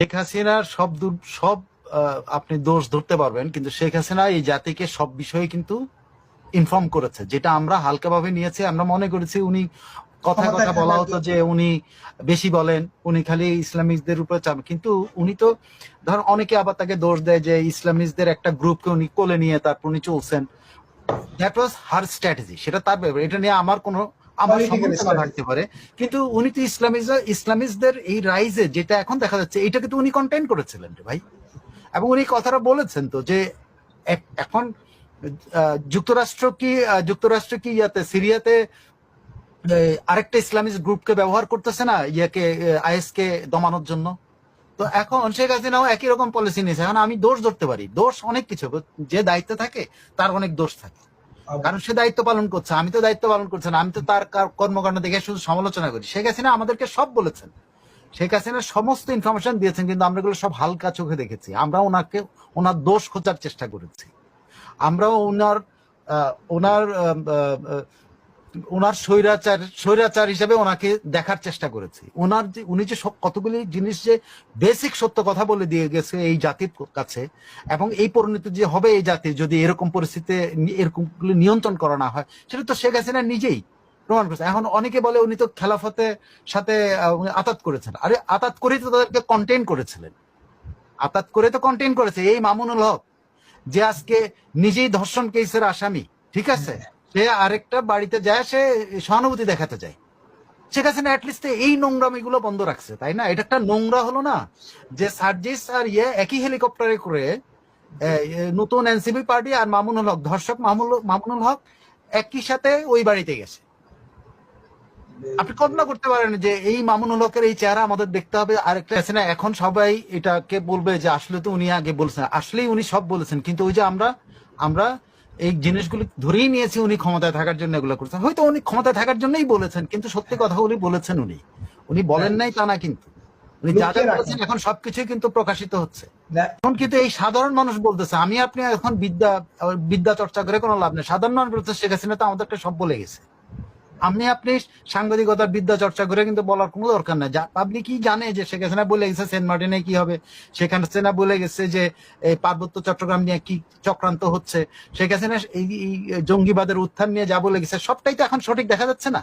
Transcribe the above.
শেখ হাসিনার সব আপনি দোষ ধরতে পারবেন, কিন্তু শেখ হাসিনা এই জাতিকে সব বিষয়ে কিন্তু ইনফর্ম করেছে, যেটা আমরা হালকাভাবে নিয়েছি। আমরা মনে করেছি উনি কথা কথা বলা হতো যে উনি বেশি বলেন, উনি খালি ইসলামিকদের উপরে চাপ, কিন্তু উনি তো ধর অনেকে আবার তাকে দোষ দেয় যে ইসলামিকদের একটা গ্রুপকে উনি কোলে নিয়ে তারপর উনি চলছেন। দ্যাট ওয়াজ হার স্ট্র্যাটেজি, সেটা তার ব্যাপার, এটা নিয়ে আমার সমালোচনা থাকতে পারে। কিন্তু উনি তো ইসলামিস্টদের এই রাইজে যেটা এখন দেখা যাচ্ছে এইটাকে তো উনি কন্টেইন করেছিলেন রে ভাই। এবং উনি কথাটা বলেছেন তো যে এখন যুক্তরাষ্ট্র কি ইয়াতে সিরিয়াতে আরেকটা ইসলামিস্ট গ্রুপকে ব্যবহার করতেছে না ইয়াকে আইএস কে দমানোর জন্য। তো এখন শেখ হাসিনাও একই রকম পলিসি নিয়েছে। এখন আমি দোষ ধরতে পারি, দোষ অনেক কিছু, যে দায়িত্বে থাকে তার অনেক দোষ থাকে, কারণ সে দায়িত্ব পালন করছে। আমি তো দায়িত্ব পালন করছি না, আমি তো তার কর্মকাণ্ড দেখে শুধু সমালোচনা করি। শেখ হাসিনা আমাদেরকে সব বলেছেন, শেখ হাসিনা সমস্ত ইনফরমেশন দিয়েছেন, কিন্তু আমরা এগুলো সব হালকা চোখে দেখেছি। আমরা ওনার দোষ খোঁজার চেষ্টা করেছি। আমরাও ওনার ওনার স্বৈরাচার হিসেবে ওনাকে দেখার চেষ্টা করেছি। উনি যে কতগুলি জিনিস যে বেসিক সত্য কথা বলে দিয়ে গেছে এই জাতির কাছে, এবং এই পরিণতি যে হবে এই জাতির যদি এরকম পরিস্থিতিতে এরকম নিয়ন্ত্রণ করা না হয়, সেটা তো শেখ হাসিনা নিজেই প্রমাণ করেছে। এখন অনেকে বলে উনি তো খেলাফতের সাথে আতাত করেছেন। আরে আতাত করেই তো তাদেরকে কন্টেইন করেছিলেন, আতাত করে তো কন্টেইন করেছে। এই মামুনুল হক যে আজকে নিজেই ধর্ষণ কেসের আসামি, ঠিক আছে, সে আরেকটা বাড়িতে যায়, সে সহানুভূতি দেখাতে যায়। শেখ হাসিনা অ্যাটলিস্ট এই নোংরামি গুলো বন্ধ রাখছে, তাই না? এটা একটা নোংরা হলো না যে সার্জিস আর একই হেলিকপ্টারে করে নতুন এনসিপি পার্টি আর মামুনুল হক, ধর্ষক মামুনুল হক একই সাথে ওই বাড়িতে গেছে। আপনি কল্পনা করতে পারেন যে এই মামুনুল হকের এই চেহারা আমাদের দেখতে হবে। আরেকটা আছে না, এখন সবাই এটাকে বলবে যে আসলে তো উনি আগে বলছেন, আসলেই উনি সব বলেছেন, কিন্তু ওই যে আমরা এই জিনিসগুলো ধরেই নিয়েছি উনি ক্ষমতায় থাকার জন্য এগুলো করছেন। হয়তো উনি ক্ষমতায় থাকার জন্যই বলেছেন, কিন্তু সত্যি কথাগুলি বলেছেন উনি। উনি বলেন নাই তা না, কিন্তু উনি যা যা বলেছেন এখন সবকিছুই কিন্তু প্রকাশিত হচ্ছে। এখন কিন্তু এই সাধারণ মানুষ বলতেছে, আমি আপনি এখন বিদ্যা চর্চা করে কোনো লাভ নেই। সাধারণ মানুষ বলতেছে শেখ হাসিনা তো আমাদেরকে সব বলে গেছে। আপনি সাংবাদিকতার বিদ্যা চর্চা করে কিন্তু বলার কোনো দরকার নাই। পাবলিকই জানে যে শেখ হাসিনা বলে গেছে সেন্ট মার্টিনে কি হবে, শেখ হাসিনা বলে গেছে যে এই পার্বত্য চট্টগ্রাম নিয়ে কি চক্রান্ত হচ্ছে, শেখ হাসিনা এই জঙ্গিবাদের উত্থান নিয়ে যা বলে গেছে সবটাই তো এখন সঠিক দেখা যাচ্ছে না।